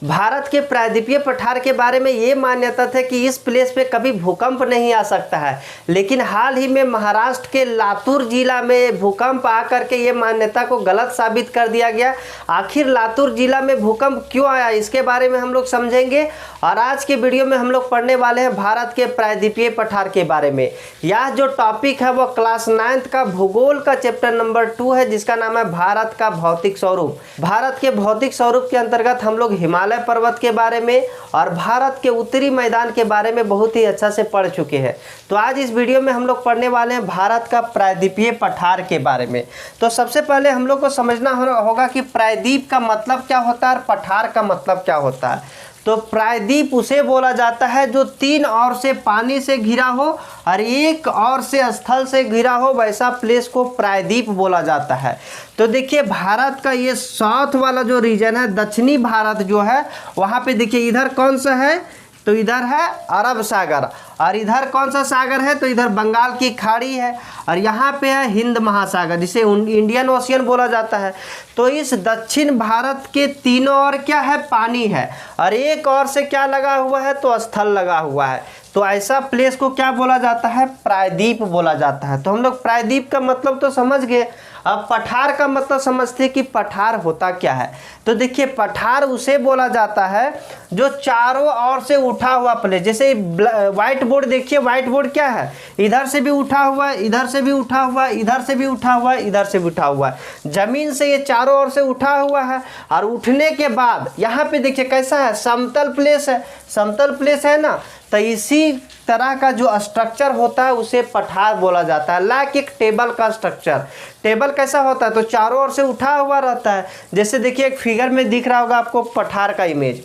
भारत के प्रायद्वीपीय पठार के बारे में ये मान्यता था कि इस प्लेस पे कभी भूकंप नहीं आ सकता है, लेकिन हाल ही में महाराष्ट्र के लातूर जिला में भूकंप आकर के ये मान्यता को गलत साबित कर दिया गया। आखिर लातूर जिला में भूकंप क्यों आया, इसके बारे में हम लोग समझेंगे। और आज के वीडियो में हम लोग पढ़ने वाले हैं भारत के प्रायद्वीपीय पठार के बारे में। यह जो टॉपिक है वो क्लास 9th का भूगोल का चैप्टर नंबर 2 है, जिसका नाम है भारत का भौतिक स्वरूप। भारत के भौतिक स्वरूप के अंतर्गत हम लोग हिमालय पर्वत के बारे में और भारत के उत्तरी मैदान के बारे में बहुत ही अच्छा से पढ़ चुके हैं। तो आज इस वीडियो में हम लोग पढ़ने वाले हैं भारत का प्रायद्वीपीय पठार के बारे में। तो सबसे पहले हम लोग को समझना होगा कि प्रायद्वीप का मतलब क्या होता है और पठार का मतलब क्या होता है। तो प्रायद्वीप उसे बोला जाता है जो 3 ओर से पानी से घिरा हो और 1 ओर से स्थल से घिरा हो, वैसा प्लेस को प्रायद्वीप बोला जाता है। तो देखिए भारत का ये साउथ वाला जो रीजन है, दक्षिणी भारत जो है, वहाँ पे देखिए इधर कौन सा है, तो इधर है अरब सागर, और इधर कौन सा सागर है, तो इधर बंगाल की खाड़ी है, और यहाँ पे है हिंद महासागर, जिसे इंडियन ओशियन बोला जाता है। तो इस दक्षिण भारत के तीनों ओर क्या है, पानी है, और 1 ओर से क्या लगा हुआ है, तो स्थल लगा हुआ है। तो ऐसा प्लेस को क्या बोला जाता है, प्रायद्वीप बोला जाता है। तो हम लोग प्रायद्वीप का मतलब तो समझ गए। अब पठार का मतलब समझते हैं कि पठार होता क्या है। तो देखिए पठार उसे बोला जाता है जो चारों ओर से उठा हुआ प्लेस। जैसे व्हाइट बोर्ड देखिए, व्हाइट बोर्ड क्या है, इधर से भी उठा हुआ है, इधर से भी उठा हुआ है, इधर से भी उठा हुआ है, इधर से भी उठा हुआ है। जमीन से ये चारों ओर से उठा हुआ है, और उठने के बाद यहाँ पे देखिए कैसा है, समतल प्लेस है। समतल प्लेस है ना, तो इसी तरह का जो स्ट्रक्चर होता है उसे पठार बोला जाता है। लाइक एक टेबल का स्ट्रक्चर। टेबल कैसा होता है, तो चारों ओर से उठा हुआ रहता है। जैसे देखिए एक फिगर में दिख रहा होगा आपको पठार का इमेज,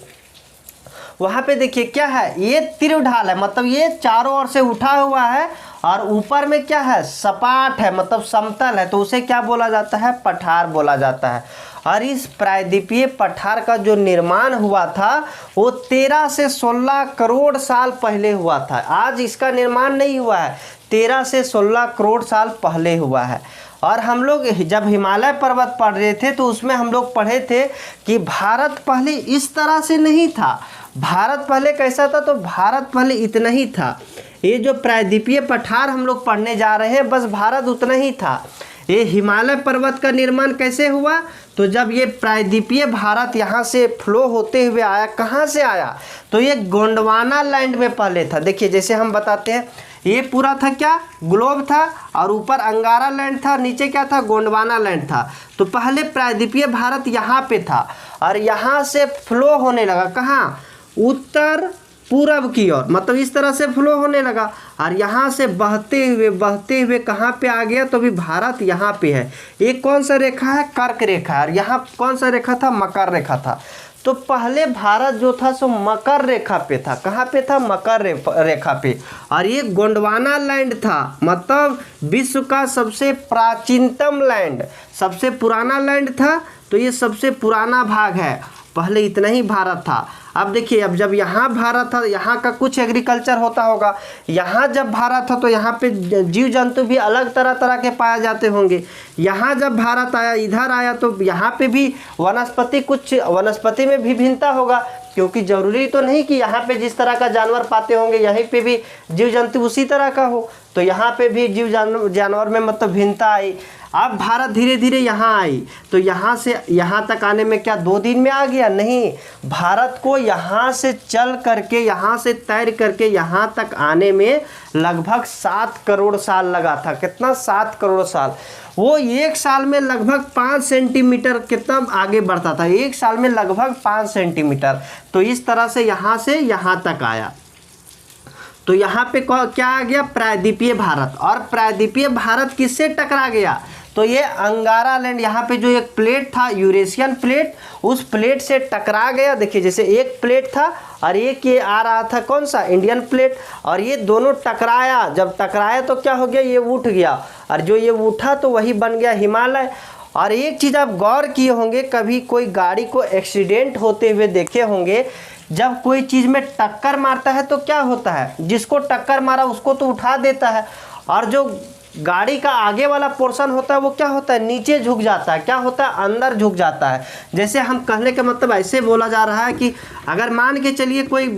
वहाँ पे देखिए क्या है, ये तीर ढाल है, मतलब ये चारों ओर से उठा हुआ है, और ऊपर में क्या है, सपाट है, मतलब समतल है, तो उसे क्या बोला जाता है, पठार बोला जाता है। और इस प्रायद्वीपीय पठार का जो निर्माण हुआ था वो 13 से 16 करोड़ साल पहले हुआ था। आज इसका निर्माण नहीं हुआ है, 13 से 16 करोड़ साल पहले हुआ है। और हम लोग जब हिमालय पर्वत पढ़ रहे थे तो उसमें हम लोग पढ़े थे कि भारत पहले इस तरह से नहीं था। भारत पहले कैसा था, तो भारत पहले इतना ही था। ये जो प्रायद्वीपीय पठार हम लोग पढ़ने जा रहे हैं, बस भारत उतना ही था। ये हिमालय पर्वत का निर्माण कैसे हुआ, तो जब ये प्रायद्वीपीय भारत यहाँ से फ्लो होते हुए आया, कहाँ से आया, तो ये गोंडवाना लैंड में पहले था। देखिए जैसे हम बताते हैं, ये पूरा था क्या, ग्लोब था, और ऊपर अंगारा लैंड था, नीचे क्या था, गोंडवाना लैंड था। तो पहले प्रायद्वीपीय भारत यहाँ पे था, और यहाँ से फ्लो होने लगा कहाँ, उत्तर पूरब की ओर, मतलब इस तरह से फ्लो होने लगा, और यहाँ से बहते हुए कहाँ पे आ गया, तो भी भारत यहाँ पे है। एक कौन सा रेखा है, कर्क रेखा, और यहाँ कौन सा रेखा था, मकर रेखा था। तो पहले भारत जो था सो मकर रेखा पे था। कहाँ पे था, मकर रेखा पे। और ये गोंडवाना लैंड था, मतलब विश्व का सबसे प्राचीनतम लैंड, सबसे पुराना लैंड था। तो ये सबसे पुराना भाग है, पहले इतना ही भारत था। अब देखिए, अब जब यहाँ भारत था, यहाँ का कुछ एग्रीकल्चर होता होगा। यहाँ जब भारत था तो यहाँ पे जीव जंतु भी अलग तरह तरह के पाए जाते होंगे। यहाँ जब भारत आया, इधर आया, तो यहाँ पे भी वनस्पति, कुछ वनस्पति में भी भिन्नता होगा, क्योंकि जरूरी तो नहीं कि यहाँ पे जिस तरह का जानवर पाते होंगे यहीं पे भी जीव जंतु उसी तरह का हो। तो यहाँ पे भी जीव जानवर में मतलब भिन्नता आई। अब भारत धीरे धीरे यहाँ आई, तो यहाँ से यहाँ तक आने में क्या 2 दिन में आ गया, नहीं। भारत को यहाँ से चल करके, यहाँ से तैर करके यहाँ तक आने में लगभग 7 करोड़ साल लगा था। कितना, 7 करोड़ साल। वो 1 साल में लगभग 5 सेंटीमीटर कितना आगे बढ़ता था, 1 साल में लगभग 5 सेंटीमीटर। तो इस तरह से यहाँ तक आया। तो यहाँ पे क्या आ गया, प्रायद्वीपीय भारत। और प्रायद्वीपीय भारत किससे टकरा गया, तो ये अंगारा लैंड, यहाँ पे जो एक प्लेट था, यूरेशियन प्लेट, उस प्लेट से टकरा गया। देखिए जैसे एक प्लेट था और एक ये आ रहा था, कौन सा, इंडियन प्लेट, और ये दोनों टकराया। जब टकराया तो क्या हो गया, ये उठ गया, और जो ये उठा तो वही बन गया हिमालय। और एक चीज़ आप गौर किए होंगे, कभी कोई गाड़ी को एक्सीडेंट होते हुए देखे होंगे, जब कोई चीज़ में टक्कर मारता है तो क्या होता है, जिसको टक्कर मारा उसको तो उठा देता है, और जो गाड़ी का आगे वाला पोर्शन होता है वो क्या होता है, नीचे झुक जाता है, क्या होता है, अंदर झुक जाता है। जैसे हम कहने का मतलब ऐसे बोला जा रहा है कि अगर मान के चलिए कोई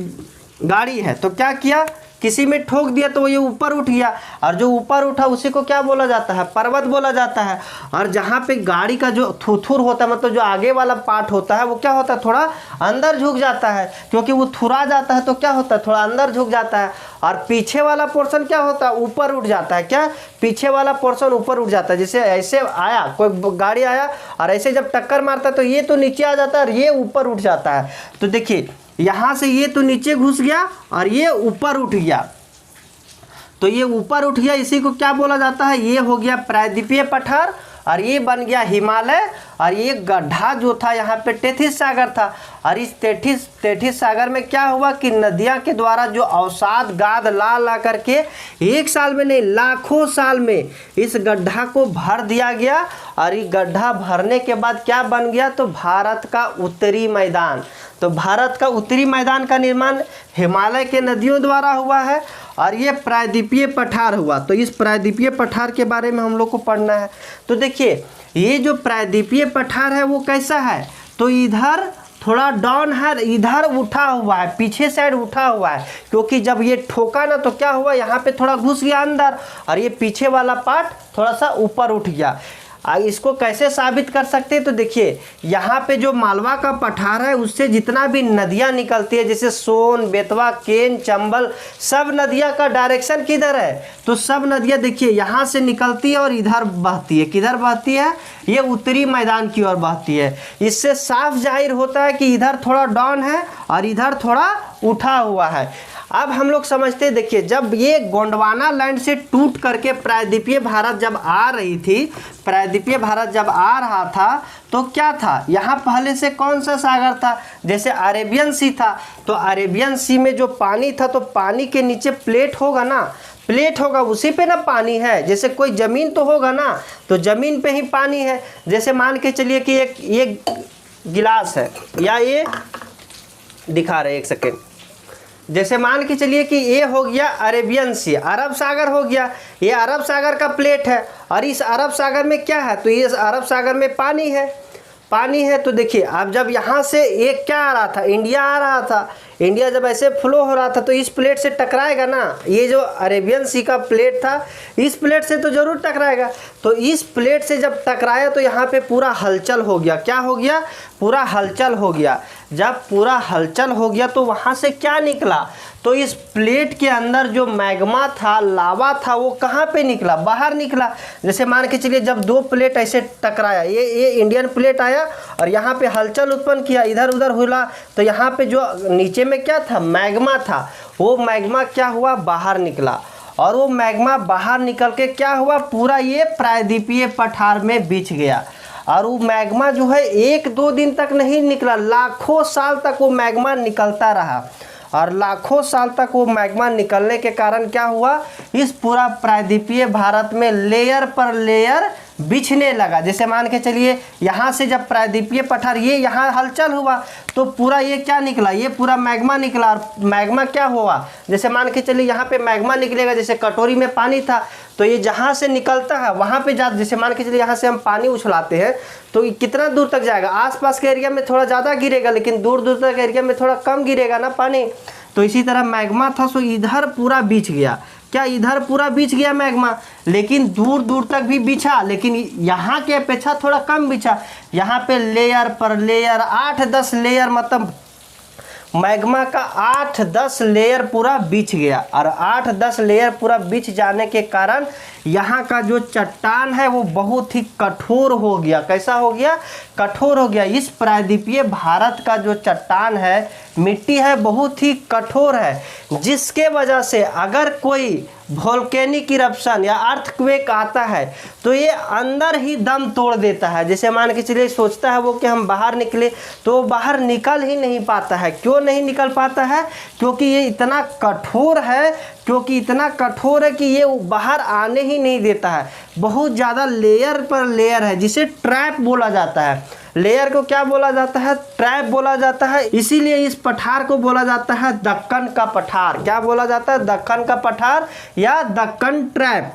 गाड़ी है तो क्या किया, किसी में ठोक दिया तो ये ऊपर उठ गया, और जो ऊपर उठा उसी को क्या बोला जाता है, पर्वत बोला जाता है। और जहाँ पे गाड़ी का जो थुथुर होता है, मतलब जो आगे वाला पार्ट होता है वो क्या होता है, थोड़ा अंदर झुक जाता है, क्योंकि वो थुरा जाता है तो क्या होता है, थोड़ा अंदर झुक जाता है। और पीछे वाला पोर्शन क्या होता है, ऊपर उठ जाता है, क्या, पीछे वाला पोर्शन ऊपर उठ जाता है। जैसे ऐसे आया कोई गाड़ी आया और ऐसे जब टक्कर मारता है तो ये तो नीचे आ जाता है और ये ऊपर उठ जाता है। तो देखिए यहाँ से ये तो नीचे घुस गया और ये ऊपर उठ गया, तो ये ऊपर उठ गया, इसी को क्या बोला जाता है, ये हो गया प्रायद्वीपीय पठार, और ये बन गया हिमालय। और ये गड्ढा जो था यहाँ पे टेथिस सागर था, और इस टेथिस सागर में क्या हुआ कि नदियाँ के द्वारा जो अवसाद गाद ला करके एक साल में नहीं लाखों साल में इस गड्ढा को भर दिया गया। और ये गड्ढा भरने के बाद क्या बन गया, तो भारत का उत्तरी मैदान। तो भारत का उत्तरी मैदान का निर्माण हिमालय के नदियों द्वारा हुआ है, और ये प्रायद्वीपीय पठार हुआ। तो इस प्रायद्वीपीय पठार के बारे में हम लोग को पढ़ना है। तो देखिए ये जो प्रायद्वीपीय पठार है वो कैसा है, तो इधर थोड़ा डाउन है, इधर उठा हुआ है, पीछे साइड उठा हुआ है, क्योंकि जब ये ठोका ना तो क्या हुआ, यहाँ पे थोड़ा घुस गया अंदर, और ये पीछे वाला पार्ट थोड़ा सा ऊपर उठ गया। इसको कैसे साबित कर सकते हैं, तो देखिए यहाँ पे जो मालवा का पठार है उससे जितना भी नदियाँ निकलती है, जैसे सोन, बेतवा, केन, चंबल, सब नदियाँ का डायरेक्शन किधर है, तो सब नदियाँ देखिए यहाँ से निकलती है और इधर बहती है, किधर बहती है, ये उत्तरी मैदान की ओर बहती है। इससे साफ जाहिर होता है कि इधर थोड़ा डाउन है और इधर थोड़ा उठा हुआ है। अब हम लोग समझते हैं, देखिए जब ये गोंडवाना लैंड से टूट करके प्रायद्वीपीय भारत जब आ रही थी, प्रायद्वीपीय भारत जब आ रहा था तो क्या था, यहाँ पहले से कौन सा सागर था, जैसे अरेबियन सी था। तो अरेबियन सी में जो पानी था, तो पानी के नीचे प्लेट होगा ना, प्लेट होगा उसी पे ना पानी है। जैसे कोई ज़मीन तो होगा ना, तो ज़मीन पे ही पानी है। जैसे मान के चलिए कि एक ये गिलास है, या ये दिखा रहे, एक सेकेंड, जैसे मान के चलिए कि ये हो गया अरेबियन सी, अरब सागर हो गया, ये अरब सागर का प्लेट है, और इस अरब सागर में क्या है, तो इस अरब सागर में पानी है, पानी है। तो देखिए अब जब यहाँ से एक क्या आ रहा था, इंडिया आ रहा था, इंडिया जब ऐसे फ्लो हो रहा था तो इस प्लेट से टकराएगा ना, ये जो अरेबियन सी का प्लेट था इस प्लेट से तो ज़रूर टकराएगा। तो इस प्लेट से जब टकराया तो यहाँ पे पूरा हलचल हो गया, क्या हो गया, पूरा हलचल हो गया। जब पूरा हलचल हो गया तो वहाँ से क्या निकला, तो इस प्लेट के अंदर जो मैग्मा था, लावा था, वो कहाँ पे निकला, बाहर निकला। जैसे मान के चलिए जब दो प्लेट ऐसे टकराया, ये इंडियन प्लेट आया और यहाँ पे हलचल उत्पन्न किया, इधर उधर हुआ, तो यहाँ पे जो नीचे में क्या था, मैग्मा था, वो मैग्मा क्या हुआ, बाहर निकला। और वो मैग्मा बाहर निकल के क्या हुआ, पूरा ये प्रायद्वीपीय पठार में बिछ गया। और वो मैग्मा जो है 1-2 दिन तक नहीं निकला, लाखों साल तक वो मैग्मा निकलता रहा। और लाखों साल तक वो मैग्मा निकलने के कारण क्या हुआ, इस पूरा प्रायद्वीपीय भारत में लेयर पर लेयर बिछने लगा। जैसे मान के चलिए यहाँ से जब प्रायद्वीपीय पठार ये यहाँ हलचल हुआ तो पूरा ये क्या निकला, ये पूरा मैग्मा निकला। और मैग्मा क्या हुआ, जैसे मान के चलिए यहाँ पे मैग्मा निकलेगा, जैसे कटोरी में पानी था तो ये जहाँ से निकलता है वहाँ पे जा, जैसे मान के चलिए यहाँ से हम पानी उछलाते हैं तो ये कितना दूर तक जाएगा, आसपास के एरिया में थोड़ा ज़्यादा गिरेगा, लेकिन दूर दूर तक एरिया में थोड़ा कम गिरेगा ना पानी। तो इसी तरह मैग्मा था, सो इधर पूरा बिछ गया, क्या इधर पूरा बिछ गया मैग्मा, लेकिन दूर दूर तक भी बिछा, लेकिन यहाँ के अपेक्षा थोड़ा कम बिछा। यहाँ पे लेयर पर लेयर 8-10 लेयर, मतलब मैग्मा का 8-10 लेयर पूरा बिछ गया। और 8-10 लेयर पूरा बिछ जाने के कारण यहाँ का जो चट्टान है वो बहुत ही कठोर हो गया। कैसा हो गया, कठोर हो गया। इस प्रायद्वीपीय भारत का जो चट्टान है, मिट्टी है, बहुत ही कठोर है, जिसके वजह से अगर कोई वोल्केनिक इरप्शन या अर्थक्वेक आता है तो ये अंदर ही दम तोड़ देता है। जैसे मान के चलिए सोचता है वो कि हम बाहर निकले, तो बाहर निकल ही नहीं पाता है। क्यों नहीं निकल पाता है, क्योंकि ये इतना कठोर है, क्योंकि इतना कठोर है कि ये बाहर आने ही नहीं देता है। बहुत ज़्यादा लेयर पर लेयर है, जिसे ट्रैप बोला जाता है। लेयर को क्या बोला जाता है, ट्रैप बोला जाता है। इसीलिए इस पठार को बोला जाता है दक्कन का पठार। क्या बोला जाता है, दक्कन का पठार या दक्कन ट्रैप।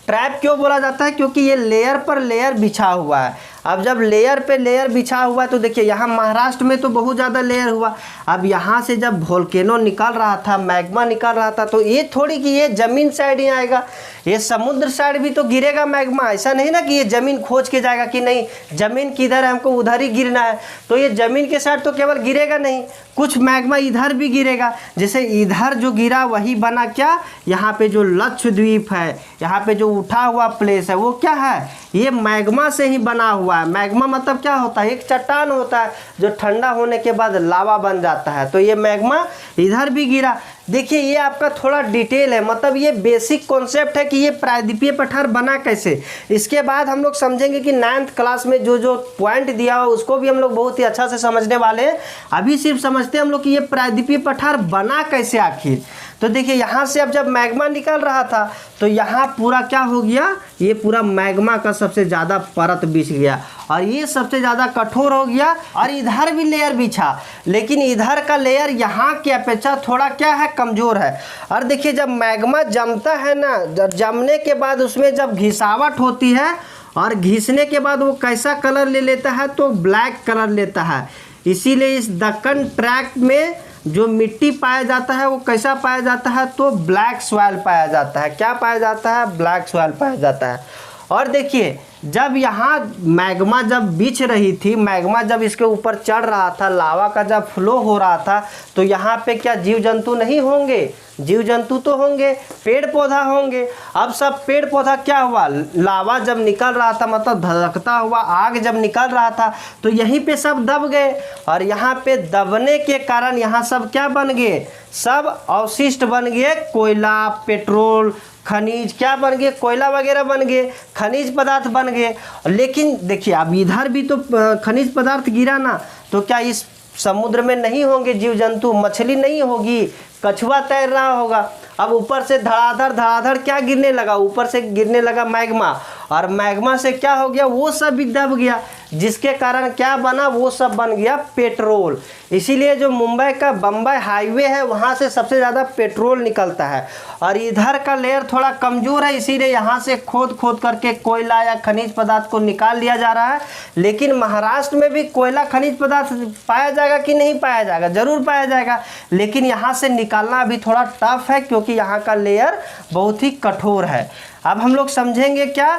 ट्रैप क्यों बोला जाता है? क्योंकि ये लेयर पर लेयर बिछा हुआ है। अब जब लेयर पे लेयर बिछा हुआ है तो देखिए यहाँ महाराष्ट्र में तो बहुत ज़्यादा लेयर हुआ। अब यहाँ से जब वोल्केनो निकल रहा था, मैग्मा निकल रहा था, तो ये थोड़ी कि ये ज़मीन साइड ही आएगा, ये समुद्र साइड भी तो गिरेगा मैग्मा। ऐसा नहीं ना कि ये ज़मीन खोज के जाएगा कि नहीं ज़मीन किधर है, हमको उधर ही गिरना है। तो ये ज़मीन के साइड तो केवल गिरेगा नहीं, कुछ मैग्मा इधर भी गिरेगा। जैसे इधर जो गिरा वही बना क्या, यहाँ पे जो लक्षद्वीप है, यहाँ पे जो उठा हुआ प्लेस है वो क्या है, ये मैग्मा से ही बना हुआ है। मैग्मा मतलब क्या होता है? एक चट्टान होता है जो ठंडा होने के बाद लावा बन जाता है। तो ये मैग्मा इधर भी गिरा। देखिए ये आपका थोड़ा डिटेल है, मतलब ये बेसिक कॉन्सेप्ट है कि ये प्रायद्वीपीय पठार बना कैसे। इसके बाद हम लोग समझेंगे कि 9th क्लास में जो जो पॉइंट दिया हो उसको भी हम लोग बहुत ही अच्छा से समझने वाले हैं। अभी सिर्फ समझते हैं हम लोग कि ये प्रायद्वीपीय पठार बना कैसे आखिर। तो देखिए यहाँ से अब जब मैग्मा निकल रहा था तो यहाँ पूरा क्या हो गया, ये पूरा मैग्मा का सबसे ज़्यादा परत बिछ गया और ये सबसे ज़्यादा कठोर हो गया। और इधर भी लेयर बिछा, लेकिन इधर का लेयर यहाँ की अपेक्षा थोड़ा क्या है, कमज़ोर है। और देखिए जब मैग्मा जमता है ना, जमने के बाद उसमें जब घिसावट होती है और घिसने के बाद वो कैसा कलर ले लेता है, तो ब्लैक कलर लेता है। इसीलिए इस दक्कन ट्रैक्ट में जो मिट्टी पाया जाता है वो कैसा पाया जाता है, तो ब्लैक सॉइल पाया जाता है। क्या पाया जाता है? ब्लैक सॉइल पाया जाता है। और देखिए जब यहाँ मैग्मा जब बिछ रही थी, मैग्मा जब इसके ऊपर चढ़ रहा था, लावा का जब फ्लो हो रहा था, तो यहाँ पे क्या जीव जंतु नहीं होंगे? जीव जंतु तो होंगे, पेड़ पौधा होंगे। अब सब पेड़ पौधा क्या हुआ, लावा जब निकल रहा था, मतलब धधकता हुआ आग जब निकल रहा था, तो यहीं पे सब दब गए। और यहाँ पे दबने के कारण यहाँ सब क्या बन गए, सब अवशिष्ट बन गए, कोयला, पेट्रोल, खनिज क्या बन गए, कोयला वगैरह बन गए, खनिज पदार्थ बन गए। लेकिन देखिए अब इधर भी तो खनिज पदार्थ गिरा ना, तो क्या इस समुद्र में नहीं होंगे जीव जंतु, मछली नहीं होगी, कछुआ तैर रहा होगा। अब ऊपर से धड़ाधड़ धड़ाधड़ क्या गिरने लगा, ऊपर से गिरने लगा मैग्मा, और मैग्मा से क्या हो गया, वो सब भी दब गया, जिसके कारण क्या बना, वो सब बन गया पेट्रोल। इसीलिए जो मुंबई का बम्बई हाईवे है वहाँ से सबसे ज़्यादा पेट्रोल निकलता है। और इधर का लेयर थोड़ा कमज़ोर है, इसीलिए यहाँ से खोद खोद करके कोयला या खनिज पदार्थ को निकाल लिया जा रहा है। लेकिन महाराष्ट्र में भी कोयला खनिज पदार्थ पाया जाएगा कि नहीं पाया जाएगा? ज़रूर पाया जाएगा, लेकिन यहाँ से निकालना अभी थोड़ा टफ है क्योंकि यहाँ का लेयर बहुत ही कठोर है। अब हम लोग समझेंगे क्या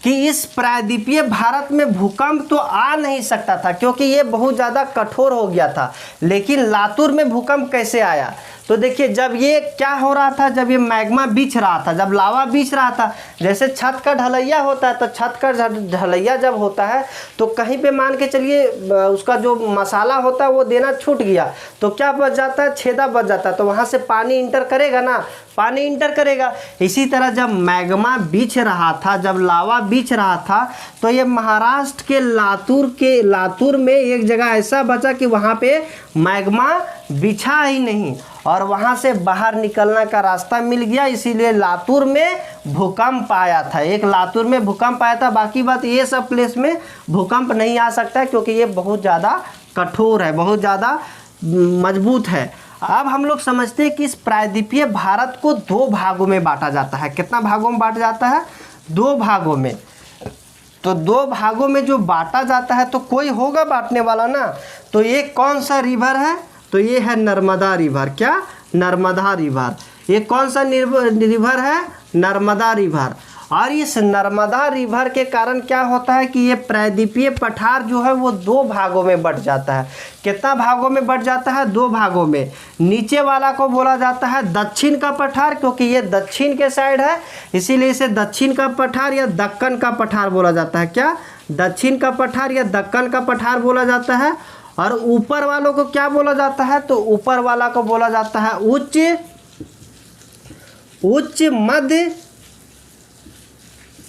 कि इस प्रायद्वीपीय भारत में भूकंप तो आ नहीं सकता था क्योंकि ये बहुत ज़्यादा कठोर हो गया था। लेकिन लातूर में भूकंप कैसे आया? तो देखिए जब ये क्या हो रहा था, जब ये मैग्मा बिछ रहा था, जब लावा बिछ रहा था, जैसे छत का ढलैया होता है, तो छत का ढलैया जब होता है तो कहीं पे मान के चलिए उसका जो मसाला होता है वो देना छूट गया, तो क्या बच जाता है, छेदा बच जाता है, तो वहाँ से पानी इंटर करेगा ना, पानी इंटर करेगा। इसी तरह जब मैग्मा बिछ रहा था, जब लावा बिछ रहा था, तो ये महाराष्ट्र के लातूर में एक जगह ऐसा बचा कि वहाँ पे मैग्मा बिछा ही नहीं और वहाँ से बाहर निकलने का रास्ता मिल गया। इसीलिए लातूर में भूकंप आया था, एक लातूर में भूकंप आया था। बाकी बात ये सब प्लेस में भूकंप नहीं आ सकता है क्योंकि ये बहुत ज़्यादा कठोर है, बहुत ज़्यादा मजबूत है। अब हम लोग समझते हैं कि इस प्रायद्वीपीय भारत को 2 भागों में बांटा जाता है। कितना भागों में बांटा जाता है? 2 भागों में। तो 2 भागों में जो बांटा जाता है तो कोई होगा बांटने वाला ना, तो ये कौन सा रिवर है, तो ये है नर्मदा रिवर। क्या? नर्मदा रिवर। ये कौन सा रिवर है? नर्मदा रिवर। और इस नर्मदा रिवर के कारण क्या होता है कि ये प्रायद्वीपीय पठार जो है वो 2 भागों में बट जाता है। कितना भागों में बट जाता है? 2 भागों में। नीचे वाला को बोला जाता है दक्षिण का पठार क्योंकि ये दक्षिण के साइड है, इसीलिए इसे दक्षिण का पठार या दक्कन का पठार बोला जाता है। क्या? दक्षिण का पठार या दक्कन का पठार बोला जाता है। और ऊपर वालों को क्या बोला जाता है? तो ऊपर वाला को बोला जाता है उच्च मध्य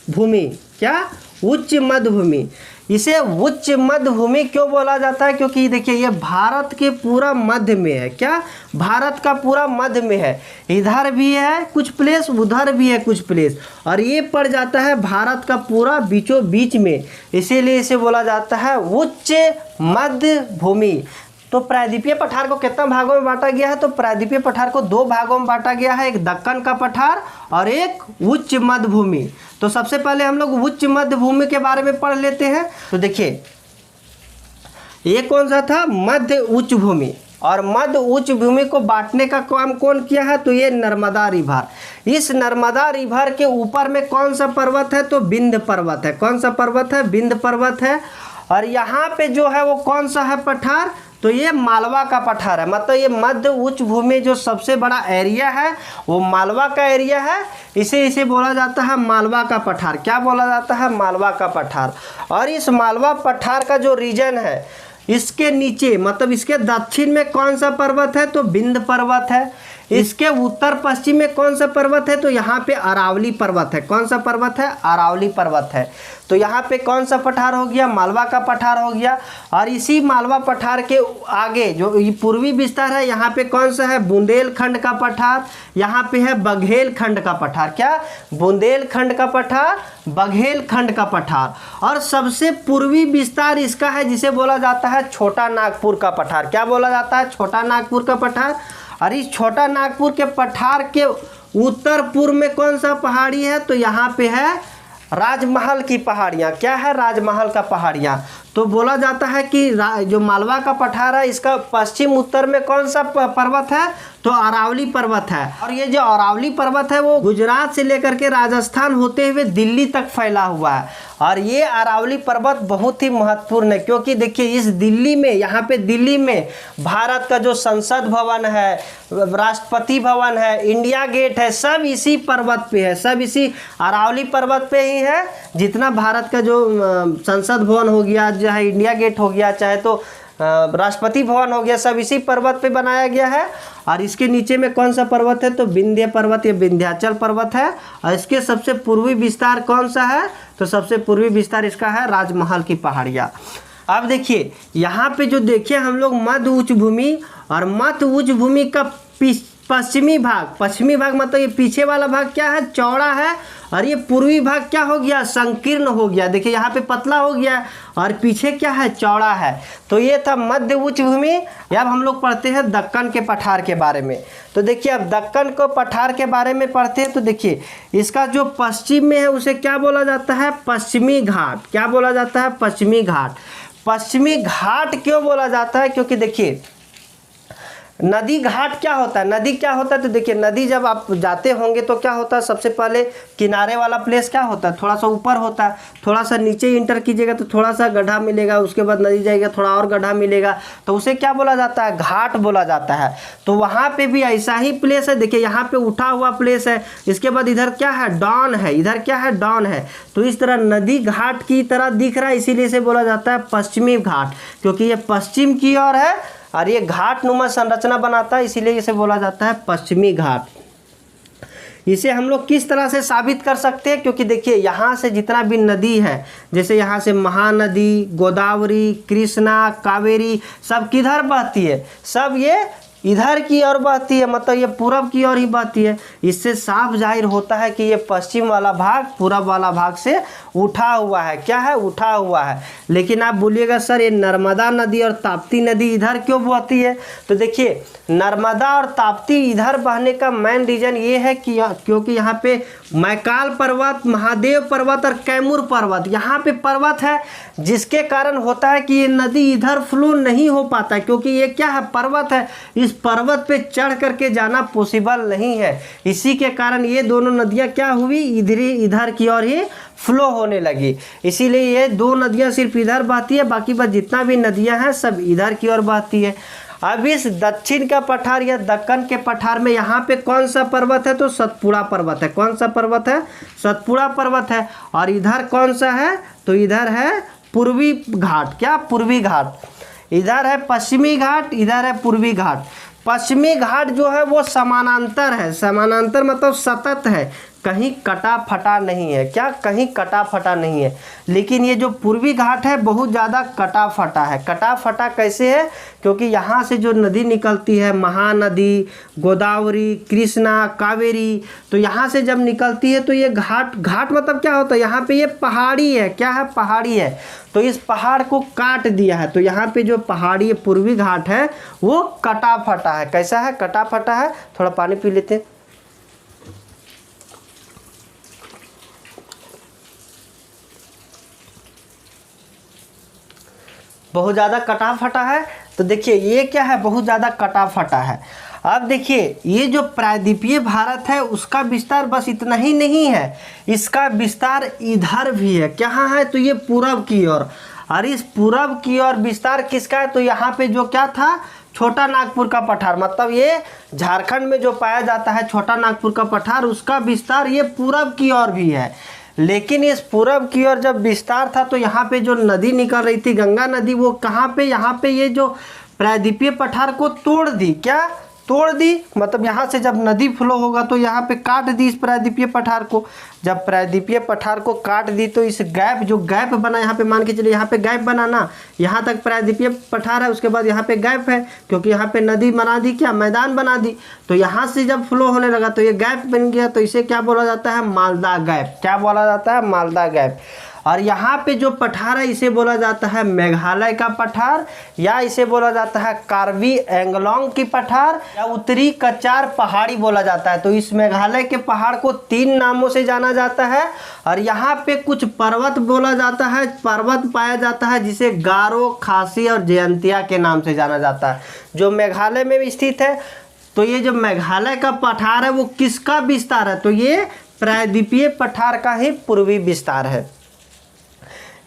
भूमि। क्या? उच्च मध्य भूमि। इसे उच्च मध्य भूमि क्यों बोला जाता है? क्योंकि देखिए ये भारत के पूरा मध्य में है। क्या? भारत का पूरा मध्य में है। इधर भी है कुछ प्लेस, उधर भी है कुछ प्लेस, और ये पड़ जाता है भारत का पूरा बीचों बीच में, इसीलिए इसे बोला जाता है उच्च मध्य भूमि। तो प्रायद्वीपीय पठार को कितना भागों में बांटा गया है? तो प्रायद्वीपीय पठार को 2 भागों में बांटा गया है, एक दक्कन का पठार और एक उच्च मध्य भूमि। तो सबसे पहले हम लोग उच्च मध्य भूमि के बारे में पढ़ लेते हैं। तो देखिए ये कौन सा था? मध्य उच्च भूमि। और मध्य उच्च भूमि को बांटने का काम कौन किया है? तो ये नर्मदा रिवर। इस नर्मदा रिवर के ऊपर में कौन सा पर्वत है? तो विंध्य पर्वत है। कौन सा पर्वत है? विंध्य पर्वत है। और यहाँ पे जो है वो कौन सा है पठार? तो ये मालवा का पठार है। मतलब ये मध्य उच्च भूमि जो सबसे बड़ा एरिया है वो मालवा का एरिया है, इसे बोला जाता है मालवा का पठार। क्या बोला जाता है? मालवा का पठार। और इस मालवा पठार का जो रीजन है, इसके नीचे मतलब इसके दक्षिण में कौन सा पर्वत है? तो विंध्य पर्वत है। इसके उत्तर पश्चिम में कौन सा पर्वत है? तो यहाँ पे अरावली पर्वत है। कौन सा पर्वत है? अरावली पर्वत है। तो यहाँ पे कौन सा पठार हो गया? मालवा का पठार हो गया। और इसी मालवा पठार के आगे जो ये पूर्वी विस्तार है, यहाँ पे कौन सा है? बुंदेलखंड का पठार। यहाँ पे है बघेलखंड का पठार। क्या? बुंदेलखंड का पठार, बघेलखंड का पठार। और सबसे पूर्वी विस्तार इसका है जिसे बोला जाता है छोटा नागपुर का पठार। क्या बोला जाता है? छोटा नागपुर का पठार। और इस छोटा नागपुर के पठार के उत्तर पूर्व में कौन सा पहाड़ी है? तो यहाँ पे है राजमहल की पहाड़ियाँ। क्या है? राजमहल का पहाड़ियाँ। तो बोला जाता है कि जो मालवा का पठार है इसका पश्चिम उत्तर में कौन सा पर्वत है? तो अरावली पर्वत है। और ये जो अरावली पर्वत है वो गुजरात से लेकर के राजस्थान होते हुए दिल्ली तक फैला हुआ है। और ये अरावली पर्वत बहुत ही महत्वपूर्ण है, क्योंकि देखिए इस दिल्ली में, यहाँ पे दिल्ली में भारत का जो संसद भवन है, राष्ट्रपति भवन है, इंडिया गेट है, सब इसी पर्वत पे है। सब इसी अरावली पर्वत पे ही है। जितना भारत का जो संसद भवन हो गया, चाहे इंडिया गेट हो गया, चाहे तो राष्ट्रपति भवन हो गया, सब इसी पर्वत पे बनाया गया है। और इसके नीचे में कौन सा पर्वत है? तो विंध्य पर्वत या विंध्याचल पर्वत है। और इसके सबसे पूर्वी विस्तार कौन सा है? तो सबसे पूर्वी विस्तार इसका है राजमहल की पहाड़ियाँ। अब देखिए यहाँ पे जो देखिए हम लोग मध्य उच्च भूमि, और मध्य उच्च भूमि का पश्चिमी भाग मतलब ये पीछे वाला भाग क्या है? चौड़ा है। और ये पूर्वी भाग क्या हो गया? संकीर्ण हो गया। देखिए यहाँ पे पतला हो गया और पीछे क्या है? चौड़ा है। तो ये था मध्य उच्च भूमि। अब हम लोग पढ़ते हैं दक्कन के पठार के बारे में। तो देखिए अब दक्कन को पठार के बारे में पढ़ते हैं। तो देखिए इसका जो पश्चिम में है उसे क्या बोला जाता है? पश्चिमी घाट। क्या बोला जाता है? पश्चिमी घाट। पश्चिमी घाट क्यों बोला जाता है? क्योंकि देखिए नदी घाट क्या होता है? नदी क्या होता है? तो देखिए नदी जब आप जाते होंगे तो क्या होता है? सबसे पहले किनारे वाला प्लेस क्या होता है? थोड़ा सा ऊपर होता है। थोड़ा सा नीचे इंटर कीजिएगा तो थोड़ा सा गड्ढा मिलेगा, उसके बाद नदी जाएगा थोड़ा और गड्ढा मिलेगा, तो उसे क्या बोला जाता है? घाट बोला जाता है। तो वहाँ पे भी ऐसा ही प्लेस है। देखिए यहाँ पे उठा हुआ प्लेस है, इसके बाद इधर क्या है? डाउन है। इधर क्या है? डाउन है। तो इस तरह नदी घाट की तरह दिख रहा है, इसीलिए इसे बोला जाता है पश्चिमी घाट, क्योंकि ये पश्चिम की ओर है और ये घाट नुमा संरचना बनाता है, इसीलिए इसे बोला जाता है पश्चिमी घाट। इसे हम लोग किस तरह से साबित कर सकते हैं? क्योंकि देखिए यहाँ से जितना भी नदी है, जैसे यहाँ से महानदी, गोदावरी, कृष्णा, कावेरी, सब किधर बहती है? सब ये इधर की ओर बहती है, मतलब ये पूरब की ओर ही बहती है। इससे साफ जाहिर होता है कि ये पश्चिम वाला भाग पूरब वाला भाग से उठा हुआ है। क्या है? उठा हुआ है। लेकिन आप बोलिएगा सर ये नर्मदा नदी और ताप्ती नदी इधर क्यों बहती है? तो देखिए नर्मदा और ताप्ती इधर बहने का मेन रीज़न ये है कि क्योंकि यहाँ पे मैकाल पर्वत, महादेव पर्वत और कैमूर पर्वत, यहाँ पे पर्वत है, जिसके कारण होता है कि ये नदी इधर फ्लो नहीं हो पाता, क्योंकि ये क्या है? पर्वत है। इस पर्वत पे चढ़ करके जाना पॉसिबल नहीं है। इसी के कारण ये दोनों नदियाँ क्या हुई? इधर की ओर ही फ्लो होने लगी। इसीलिए ये दो नदियाँ सिर्फ इधर बहती है, बाकी बस जितना भी नदियाँ हैं सब इधर की ओर बहती है। अब इस दक्षिण का पठार या दक्कन के पठार में यहाँ पे कौन सा पर्वत है? तो सतपुड़ा पर्वत है। कौन सा पर्वत है? सतपुड़ा पर्वत है। और इधर कौन सा है? तो इधर है पूर्वी घाट। क्या? पूर्वी घाट। इधर है पश्चिमी घाट, इधर है पूर्वी घाट। पश्चिमी घाट जो है वो समानांतर है। समानांतर मतलब सतत है, कहीं कटा फटा नहीं है। क्या कहीं कटा फटा नहीं है। लेकिन ये जो पूर्वी घाट है बहुत ज़्यादा कटा फटा है। कटा फटा कैसे है, क्योंकि यहाँ से जो नदी निकलती है, महानदी, गोदावरी, कृष्णा, कावेरी, तो यहाँ से जब निकलती है तो ये घाट मतलब क्या होता है, यहाँ पे ये पहाड़ी है। क्या है, पहाड़ी है। तो इस पहाड़ को काट दिया है, तो यहाँ पे जो पहाड़ी पूर्वी घाट है वो कटा फटा है। कैसा है, कटा फटा है। थोड़ा पानी पी लेते हैं। बहुत ज़्यादा कटा फटा है। तो देखिए ये क्या है, बहुत ज़्यादा कटा फटा है। अब देखिए ये जो प्रायद्वीपीय भारत है उसका विस्तार बस इतना ही नहीं है, इसका विस्तार इधर भी है। क्या है, तो ये पूरब की ओर। और इस पूरब की ओर विस्तार किसका है, तो यहाँ पे जो क्या था, छोटा नागपुर का पठार, मतलब ये झारखंड में जो पाया जाता है छोटा नागपुर का पठार, उसका विस्तार ये पूरब की ओर भी है। लेकिन इस पूरब की ओर जब विस्तार था तो यहाँ पे जो नदी निकल रही थी, गंगा नदी, वो कहाँ पे, यहाँ पे ये जो प्रायद्वीपीय पठार को तोड़ दी। क्या तोड़ दी, मतलब यहाँ से जब नदी फ्लो होगा तो यहाँ पे काट दी इस प्रायद्वीपीय पठार को। जब प्रायद्वीपीय पठार को काट दी तो इस गैप, जो गैप बना यहाँ पे, मान के चलिए यहाँ पे गैप बना ना, यहाँ तक प्रायद्वीपीय पठार है, उसके बाद यहाँ पे गैप है, क्योंकि यहाँ पे नदी बना दी, क्या मैदान बना दी। तो यहाँ से जब फ्लो होने लगा तो ये गैप बन गया, तो इसे क्या बोला जाता है, मालदा गैप। क्या बोला जाता है, मालदा गैप। और यहाँ पे जो पठार है इसे बोला जाता है मेघालय का पठार, या इसे बोला जाता है कार्बी एंगलोंग की पठार, या उत्तरी कचार पहाड़ी बोला जाता है। तो इस मेघालय के पहाड़ को 3 नामों से जाना जाता है। और यहाँ पे कुछ पर्वत बोला जाता है, पर्वत पाया जाता है जिसे गारो, खासी और जयंतिया के नाम से जाना जाता है, जो मेघालय में स्थित है। तो ये जो मेघालय का पठार है वो किसका विस्तार है, तो ये प्रायद्वीपीय पठार का ही पूर्वी विस्तार है।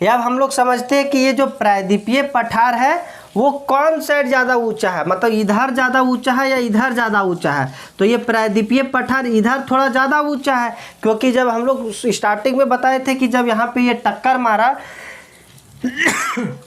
या अब हम लोग समझते हैं कि ये जो प्रायद्वीपीय पठार है वो कौन साइड ज़्यादा ऊंचा है, मतलब इधर ज़्यादा ऊंचा है या इधर ज़्यादा ऊंचा है। तो ये प्रायद्वीपीय पठार इधर थोड़ा ज़्यादा ऊंचा है, क्योंकि जब हम लोग स्टार्टिंग में बताए थे कि जब यहाँ पे ये टक्कर मारा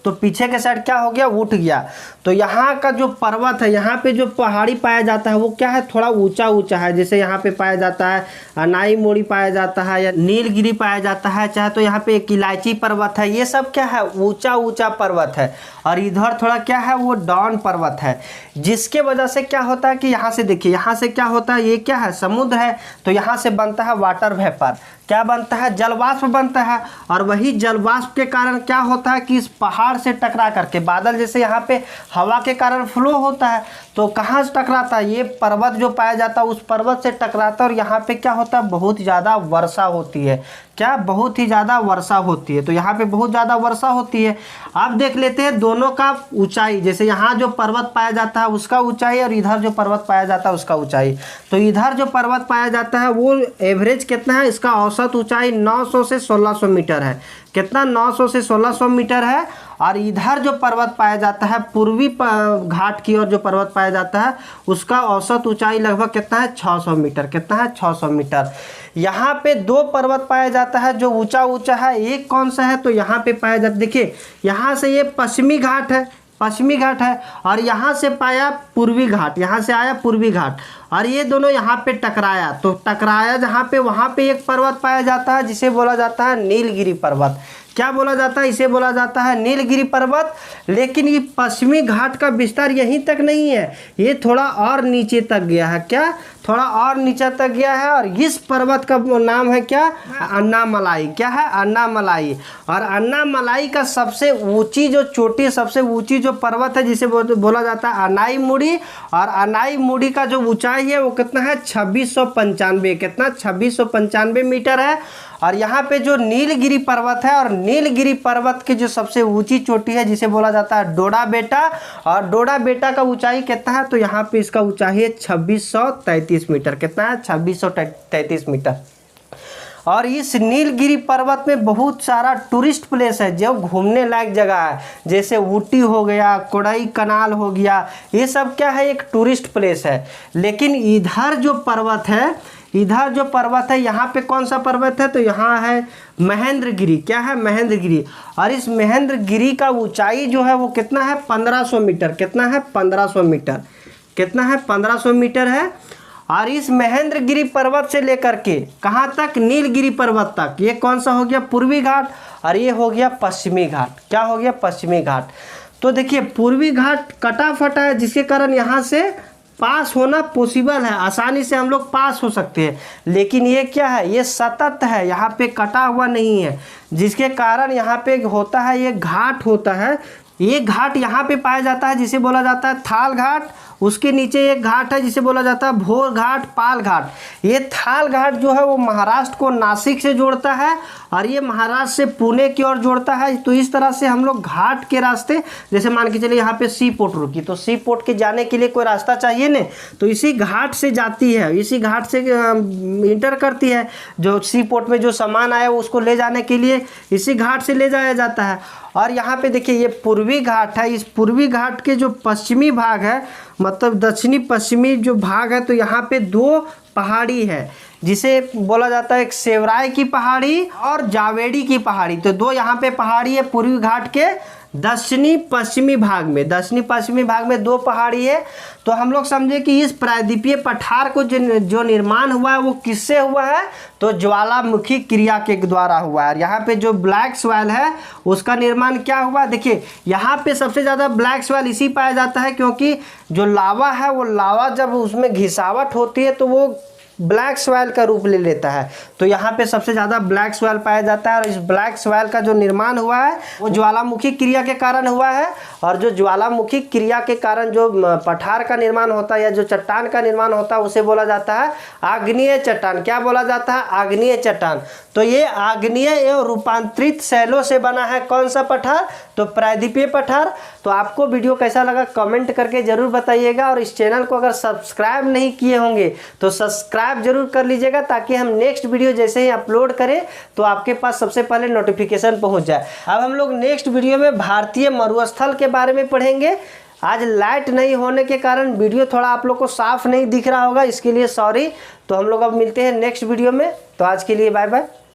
तो पीछे के साइड क्या हो गया, उठ गया। तो यहाँ का जो पर्वत है, यहाँ पे जो पहाड़ी पाया जाता है वो क्या है, थोड़ा ऊंचा ऊंचा है। जैसे यहाँ पे पाया जाता है अनाई मोड़ी पाया जाता है, या नीलगिरी पाया जाता है, चाहे तो यहाँ पे एक इलायची पर्वत है। ये सब क्या है, ऊंचा ऊंचा पर्वत है। और इधर थोड़ा क्या है, वो डाउन पर्वत है, जिसके वजह से क्या होता है कि यहाँ से देखिए, यहाँ से क्या होता है, ये क्या है, समुद्र है। तो यहाँ से बनता है वाटर वेपर। क्या बनता है, जलवाष्प बनता है। और वही जलवाष्प के कारण क्या होता है कि इस पहाड़ से टकरा करके बादल, जैसे यहाँ पे हवा के कारण फ्लो होता है, तो कहाँ से टकराता है, ये पर्वत जो पाया जाता है उस पर्वत से टकराता है। और यहाँ पे क्या होता है, बहुत ज़्यादा वर्षा होती है। क्या, बहुत ही ज़्यादा वर्षा होती है। तो यहाँ पे बहुत ज़्यादा वर्षा होती है। अब देख लेते हैं दोनों का ऊंचाई, जैसे यहाँ जो पर्वत पाया जाता है उसका ऊंचाई और इधर जो पर्वत पाया जाता है उसका ऊंचाई। तो इधर जो पर्वत पाया जाता है वो एवरेज कितना है, इसका औसत ऊंचाई 900 से 1600 मीटर है। कितना, 900 से 1600 मीटर है। और इधर जो पर्वत पाया जाता है, पूर्वी घाट की ओर जो पर्वत पाया जाता है उसका औसत ऊंचाई लगभग कितना है, 600 मीटर। कितना है, 600 मीटर। यहाँ पे 2 पर्वत पाया जाता है जो ऊंचा ऊंचा है। एक कौन सा है, तो यहाँ पे पाया जाता है, देखिए यहाँ से ये पश्चिमी घाट है, पश्चिमी घाट है। और यहाँ से पाया पूर्वी घाट, यहाँ से आया पूर्वी घाट। और ये दोनों यहाँ पे टकराया, तो टकराया जहाँ पे, वहाँ पे एक पर्वत पाया जाता है जिसे बोला जाता है नीलगिरी पर्वत। क्या बोला जाता है, इसे बोला जाता है नीलगिरी पर्वत। लेकिन ये पश्चिमी घाट का विस्तार यहीं तक नहीं है, ये थोड़ा और नीचे तक गया है। क्या, थोड़ा और नीचे तक गया है। और इस पर्वत का नाम है क्या, अन्नामलाई। क्या है, अन्नामलाई। और अन्नामलाई का सबसे ऊंची जो चोटी, सबसे ऊंची जो पर्वत है जिसे बोला जाता है अनाई मुड़ी। और अनाई मुड़ी का जो ऊंचाई है वो कितना है, 2695। कितना, 2695 मीटर है। और यहाँ पे जो नीलगिरी पर्वत है, और नीलगिरी पर्वत की जो सबसे ऊंची चोटी है जिसे बोला जाता है डोडा बेटा। और डोडा बेटा का ऊंचाई कितना है, तो यहाँ पे इसका ऊंचाई है 2633 मीटर। कितना है, 2633 मीटर। और इस नीलगिरी पर्वत में बहुत सारा टूरिस्ट प्लेस है जो घूमने लायक जगह है, जैसे ऊटी हो गया, कोडाई कनाल हो गया, ये सब क्या है, एक टूरिस्ट प्लेस है। लेकिन इधर जो पर्वत है, इधर जो पर्वत है, यहाँ पे कौन सा पर्वत है, तो यहाँ है महेंद्रगिरी। क्या है, महेंद्रगिरी। और इस महेंद्रगिरी का ऊंचाई जो है वो कितना है, 1500 मीटर। कितना है, 1500 मीटर। कितना है, 1500 मीटर है। और इस महेंद्रगिरी पर्वत से लेकर के कहाँ तक, नीलगिरी पर्वत तक, ये कौन सा हो गया, पूर्वी घाट, और ये हो गया पश्चिमी घाट। क्या हो गया, पश्चिमी घाट। तो देखिए पूर्वी घाट कटा फटा है, जिसके कारण यहाँ से पास होना पॉसिबल है, आसानी से हम लोग पास हो सकते हैं। लेकिन ये क्या है, ये सतत है, यहाँ पे कटा हुआ नहीं है, जिसके कारण यहाँ पे होता है, ये घाट होता है। ये घाट यहाँ पे पाया जाता है जिसे बोला जाता है थाल घाट। उसके नीचे एक घाट है जिसे बोला जाता है भोर घाट, पाल घाट। ये थाल घाट जो है वो महाराष्ट्र को नासिक से जोड़ता है और ये महाराष्ट्र से पुणे की ओर जोड़ता है। तो इस तरह से हम लोग घाट के रास्ते, जैसे मान के चलिए यहाँ पे सी पोर्ट रुकी, तो सी पोर्ट के जाने के लिए कोई रास्ता चाहिए ना, तो इसी घाट से जाती है, इसी घाट से इंटर करती है। जो सी पोर्ट में जो सामान आया उसको ले जाने के लिए इसी घाट से ले जाया जाता है। और यहाँ पे देखिए ये पूर्वी घाट है। इस पूर्वी घाट के जो पश्चिमी भाग है, मतलब दक्षिणी पश्चिमी जो भाग है, तो यहाँ पे दो पहाड़ी है जिसे बोला जाता है, एक सेवराय की पहाड़ी और जावेड़ी की पहाड़ी। तो दो यहाँ पे पहाड़ी है पूर्वी घाट के दक्षिणी पश्चिमी भाग में। दक्षिणी पश्चिमी भाग में दो पहाड़ी है। तो हम लोग समझे कि इस प्रायद्वीपीय पठार को जो निर्माण हुआ है वो किससे हुआ है, तो ज्वालामुखी क्रिया के द्वारा हुआ है। यहाँ पे जो ब्लैक सॉइल है उसका निर्माण क्या हुआ, देखिए यहाँ पे सबसे ज़्यादा ब्लैक सॉइल इसी पाया जाता है क्योंकि जो लावा है वो लावा जब उसमें घिसावट होती है तो वो ब्लैक सॉइल का रूप ले लेता है। तो यहाँ पे सबसे ज़्यादा ब्लैक सॉइल पाया जाता है और इस ब्लैक सॉइल का जो निर्माण हुआ है वो ज्वालामुखी क्रिया के कारण हुआ है। और जो ज्वालामुखी क्रिया के कारण जो पठार का निर्माण होता है या जो चट्टान का निर्माण होता है उसे बोला जाता है आग्नेय चट्टान। क्या बोला जाता है, आग्नेय चट्टान। तो ये आग्नेय एवं रूपांतरित शैलों से बना है कौन सा पठार, तो प्रायद्वीपीय पठार। तो आपको वीडियो कैसा लगा कमेंट करके ज़रूर बताइएगा। और इस चैनल को अगर सब्सक्राइब नहीं किए होंगे तो सब्सक्राइब जरूर कर लीजिएगा ताकि हम नेक्स्ट वीडियो जैसे ही अपलोड करें तो आपके पास सबसे पहले नोटिफिकेशन पहुंच जाए। अब हम लोग नेक्स्ट वीडियो में भारतीय मरुस्थल के बारे में पढ़ेंगे। आज लाइट नहीं होने के कारण वीडियो थोड़ा आप लोग को साफ नहीं दिख रहा होगा, इसके लिए सॉरी। तो हम लोग अब मिलते हैं नेक्स्ट वीडियो में। तो आज के लिए बाय बाय।